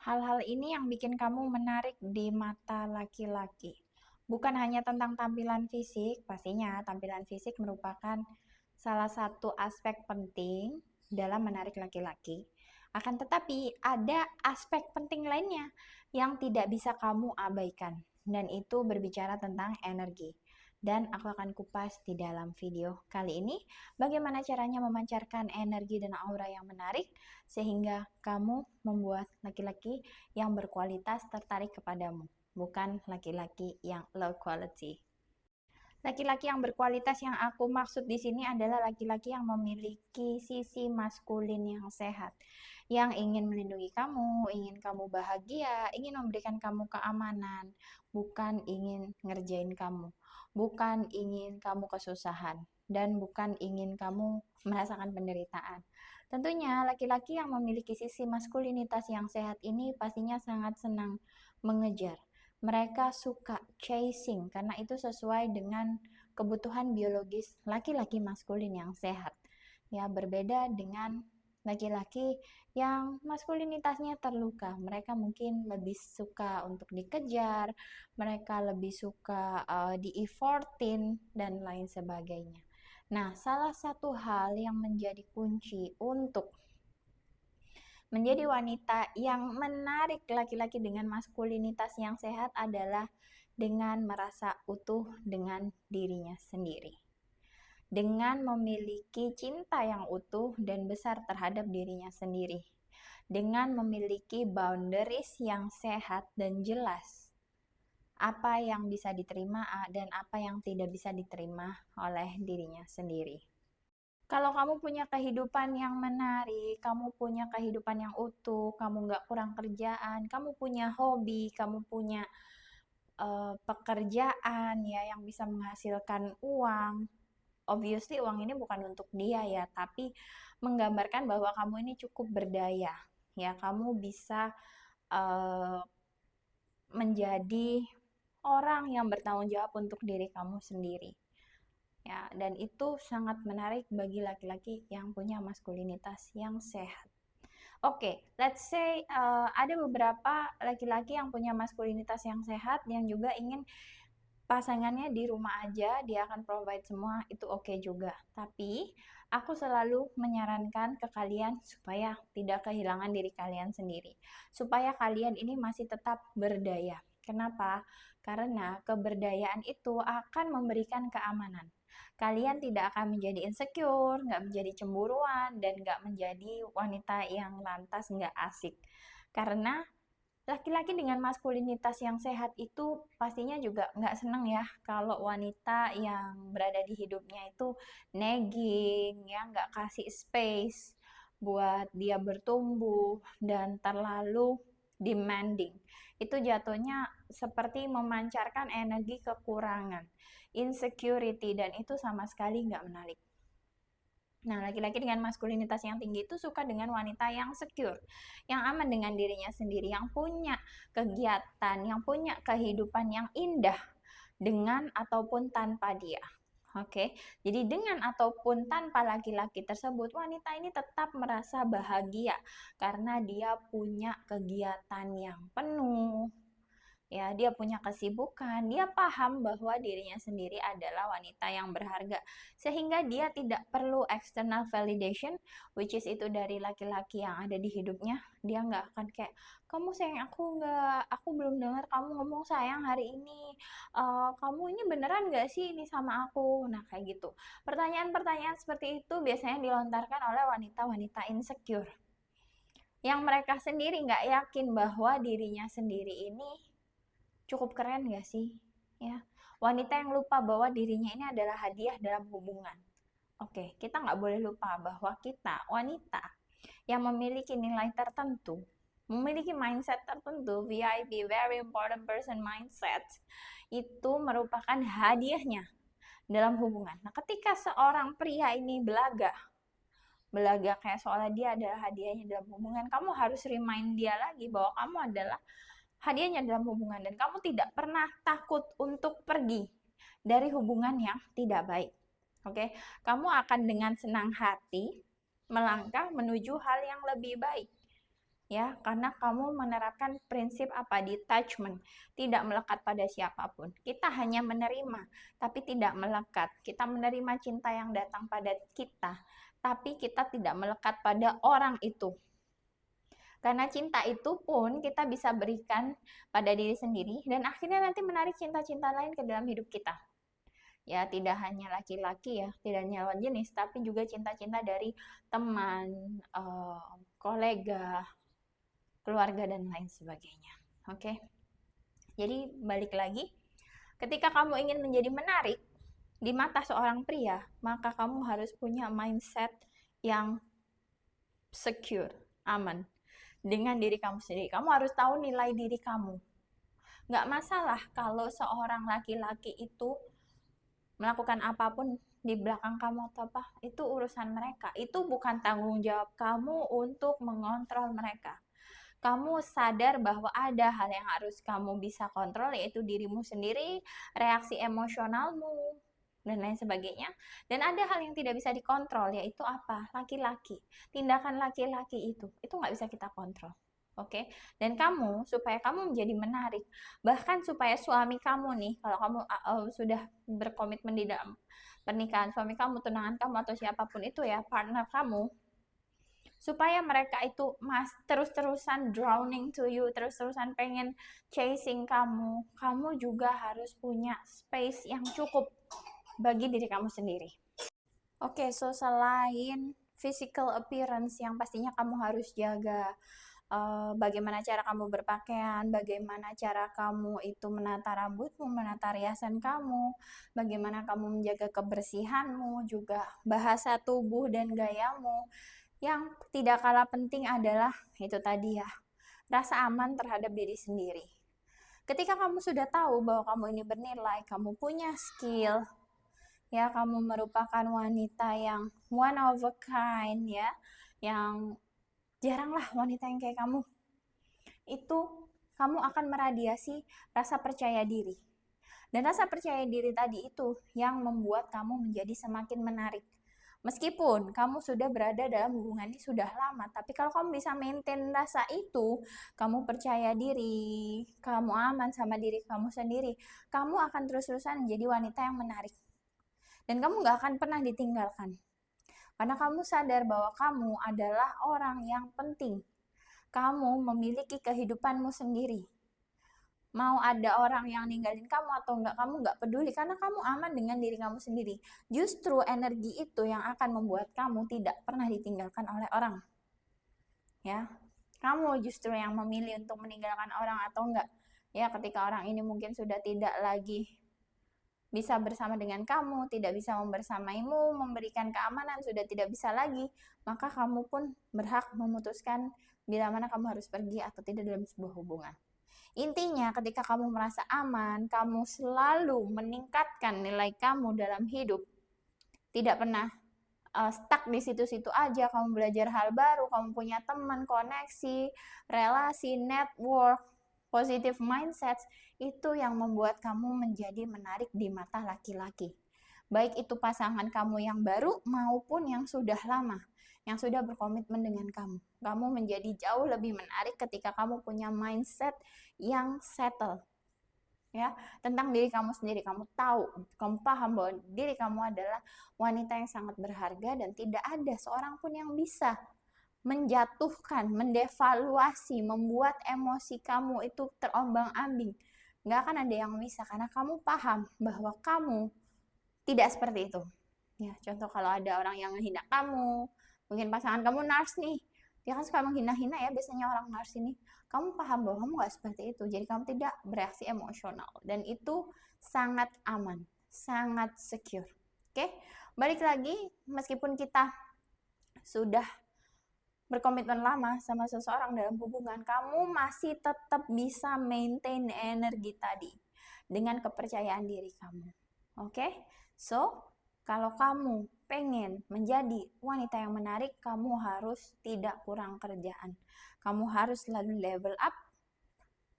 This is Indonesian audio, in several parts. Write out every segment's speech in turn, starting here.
Hal-hal ini yang bikin kamu menarik di mata laki-laki. Bukan hanya tentang tampilan fisik, pastinya tampilan fisik merupakan salah satu aspek penting dalam menarik laki-laki. Akan tetapi ada aspek penting lainnya yang tidak bisa kamu abaikan, dan itu berbicara tentang energi. Dan aku akan kupas di dalam video kali ini bagaimana caranya memancarkan energi dan aura yang menarik sehingga kamu membuat laki-laki yang berkualitas tertarik kepadamu, bukan laki-laki yang low quality. Laki-laki yang berkualitas yang aku maksud di sini adalah laki-laki yang memiliki sisi maskulin yang sehat, yang ingin melindungi kamu, ingin kamu bahagia, ingin memberikan kamu keamanan, bukan ingin ngerjain kamu, bukan ingin kamu kesusahan, dan bukan ingin kamu merasakan penderitaan. Tentunya laki-laki yang memiliki sisi maskulinitas yang sehat ini pastinya sangat senang mengejar. Mereka suka chasing karena itu sesuai dengan kebutuhan biologis laki-laki maskulin yang sehat. Ya, berbeda dengan laki-laki yang maskulinitasnya terluka. Mereka mungkin lebih suka untuk dikejar, mereka lebih suka di-effortin dan lain sebagainya. Nah, salah satu hal yang menjadi kunci untuk menjadi wanita yang menarik laki-laki dengan maskulinitas yang sehat adalah dengan merasa utuh dengan dirinya sendiri. Dengan memiliki cinta yang utuh dan besar terhadap dirinya sendiri. Dengan memiliki boundaries yang sehat dan jelas. Apa yang bisa diterima dan apa yang tidak bisa diterima oleh dirinya sendiri. Kalau kamu punya kehidupan yang menarik, kamu punya kehidupan yang utuh, kamu nggak kurang kerjaan, kamu punya hobi, kamu punya pekerjaan ya yang bisa menghasilkan uang. Obviously uang ini bukan untuk dia ya, tapi menggambarkan bahwa kamu ini cukup berdaya. Ya, kamu bisa uh, menjadi orang yang bertanggung jawab untuk diri kamu sendiri. Ya, dan itu sangat menarik bagi laki-laki yang punya maskulinitas yang sehat. Oke, let's say ada beberapa laki-laki yang punya maskulinitas yang sehat yang juga ingin pasangannya di rumah aja, dia akan provide semua, itu oke juga. Tapi aku selalu menyarankan ke kalian supaya tidak kehilangan diri kalian sendiri. Supaya kalian ini masih tetap berdaya. Kenapa? Karena keberdayaan itu akan memberikan keamanan. Kalian tidak akan menjadi insecure, nggak menjadi cemburuan, dan nggak menjadi wanita yang lantas nggak asik. Karena laki-laki dengan maskulinitas yang sehat itu pastinya juga nggak seneng ya kalau wanita yang berada di hidupnya itu nagging, ya nggak kasih space buat dia bertumbuh dan terlalu demanding. Itu jatuhnya seperti memancarkan energi kekurangan, insecurity, dan itu sama sekali nggak menarik. Nah, laki-laki dengan maskulinitas yang tinggi itu suka dengan wanita yang secure, yang aman dengan dirinya sendiri, yang punya kegiatan, yang punya kehidupan yang indah dengan ataupun tanpa dia. Oke, jadi dengan ataupun tanpa laki-laki tersebut, wanita ini tetap merasa bahagia karena dia punya kegiatan yang penuh, ya dia punya kesibukan, dia paham bahwa dirinya sendiri adalah wanita yang berharga sehingga dia tidak perlu external validation which is itu dari laki-laki yang ada di hidupnya. Dia nggak akan kayak, kamu sayang aku nggak, aku belum dengar kamu ngomong sayang hari ini. Kamu ini beneran nggak sih ini sama aku. Nah kayak gitu, pertanyaan-pertanyaan seperti itu biasanya dilontarkan oleh wanita-wanita insecure yang mereka sendiri nggak yakin bahwa dirinya sendiri ini cukup keren gak sih? Ya, wanita yang lupa bahwa dirinya ini adalah hadiah dalam hubungan. Oke, kita nggak boleh lupa bahwa kita wanita yang memiliki nilai tertentu, memiliki mindset tertentu, VIP, very important person mindset, itu merupakan hadiahnya dalam hubungan. Nah, ketika seorang pria ini belaga, belaga kayak seolah dia adalah hadiahnya dalam hubungan, kamu harus remind dia lagi bahwa kamu adalah hadiahnya dalam hubungan dan kamu tidak pernah takut untuk pergi dari hubungan yang tidak baik. Oke, kamu akan dengan senang hati melangkah menuju hal yang lebih baik. ya, karena kamu menerapkan prinsip apa? Detachment, tidak melekat pada siapapun. Kita hanya menerima, tapi tidak melekat. Kita menerima cinta yang datang pada kita, tapi kita tidak melekat pada orang itu. Karena cinta itu pun kita bisa berikan pada diri sendiri, dan akhirnya nanti menarik cinta-cinta lain ke dalam hidup kita. Ya, tidak hanya laki-laki ya, tidak hanya lawan jenis, tapi juga cinta-cinta dari teman, kolega, keluarga, dan lain sebagainya. Oke, jadi balik lagi, ketika kamu ingin menjadi menarik di mata seorang pria, maka kamu harus punya mindset yang secure, aman, dengan diri kamu sendiri. Kamu harus tahu nilai diri kamu. Nggak masalah kalau seorang laki-laki itu melakukan apapun di belakang kamu atau apa, itu urusan mereka. Itu bukan tanggung jawab kamu untuk mengontrol mereka. Kamu sadar bahwa ada hal yang harus kamu bisa kontrol, yaitu dirimu sendiri, reaksi emosionalmu, dan lain sebagainya. Dan ada hal yang tidak bisa dikontrol, yaitu apa? Laki-laki. Tindakan laki-laki itu nggak bisa kita kontrol. Oke, dan kamu, supaya kamu menjadi menarik, bahkan supaya suami kamu nih, kalau kamu sudah berkomitmen di dalam pernikahan, suami kamu, tunangan kamu, atau siapapun itu ya, partner kamu, supaya mereka itu terus-terusan drowning to you, terus-terusan pengen chasing kamu, kamu juga harus punya space yang cukup bagi diri kamu sendiri. Oke, so selain physical appearance yang pastinya kamu harus jaga, bagaimana cara kamu berpakaian, bagaimana cara kamu itu menata rambutmu, menata riasan kamu, bagaimana kamu menjaga kebersihanmu, juga bahasa tubuh dan gayamu. Yang tidak kalah penting adalah itu tadi ya, rasa aman terhadap diri sendiri. Ketika kamu sudah tahu bahwa kamu ini bernilai, kamu punya skill, ya, kamu merupakan wanita yang one of a kind ya, yang jaranglah wanita yang kayak kamu. Itu kamu akan meradiasi rasa percaya diri. Dan rasa percaya diri tadi itu yang membuat kamu menjadi semakin menarik. Meskipun kamu sudah berada dalam hubungan ini sudah lama, tapi kalau kamu bisa maintain rasa itu, kamu percaya diri, kamu aman sama diri kamu sendiri, kamu akan terus-terusan menjadi wanita yang menarik. Dan kamu gak akan pernah ditinggalkan. Karena kamu sadar bahwa kamu adalah orang yang penting. Kamu memiliki kehidupanmu sendiri. Mau ada orang yang ninggalin kamu atau enggak, kamu enggak peduli karena kamu aman dengan diri kamu sendiri. Justru energi itu yang akan membuat kamu tidak pernah ditinggalkan oleh orang. Ya, kamu justru yang memilih untuk meninggalkan orang atau enggak. Ya, ketika orang ini mungkin sudah tidak lagi bisa bersama dengan kamu, tidak bisa membersamaimu, memberikan keamanan, sudah tidak bisa lagi, maka kamu pun berhak memutuskan bila mana kamu harus pergi atau tidak dalam sebuah hubungan. Intinya, ketika kamu merasa aman, kamu selalu meningkatkan nilai kamu dalam hidup. Tidak pernah stuck di situ-situ aja, kamu belajar hal baru, kamu punya teman, koneksi, relasi, network, positive mindset, itu yang membuat kamu menjadi menarik di mata laki-laki. Baik itu pasangan kamu yang baru maupun yang sudah lama, yang sudah berkomitmen dengan kamu. Kamu menjadi jauh lebih menarik ketika kamu punya mindset yang settle. Ya, tentang diri kamu sendiri. Kamu tahu, kamu paham bahwa diri kamu adalah wanita yang sangat berharga dan tidak ada seorang pun yang bisa menjatuhkan, mendevaluasi, membuat emosi kamu itu terombang-ambing. Nggak akan ada yang bisa karena kamu paham bahwa kamu tidak seperti itu. Ya, contoh kalau ada orang yang menghina kamu, mungkin pasangan kamu nars nih, dia kan suka menghina-hina ya biasanya orang nars ini. Kamu paham bahwa kamu nggak seperti itu, jadi kamu tidak bereaksi emosional. Dan itu sangat aman, sangat secure. Oke, balik lagi, meskipun kita sudah berkomitmen lama sama seseorang dalam hubungan, kamu masih tetap bisa maintain energi tadi dengan kepercayaan diri kamu. Oke, so kalau kamu pengen menjadi wanita yang menarik, kamu harus tidak kurang kerjaan. Kamu harus selalu level up.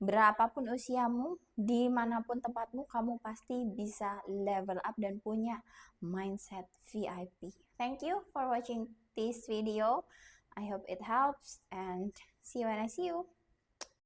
Berapapun usiamu, dimanapun tempatmu, kamu pasti bisa level up dan punya mindset VIP. Thank you for watching this video. I hope it helps and See you when I see you.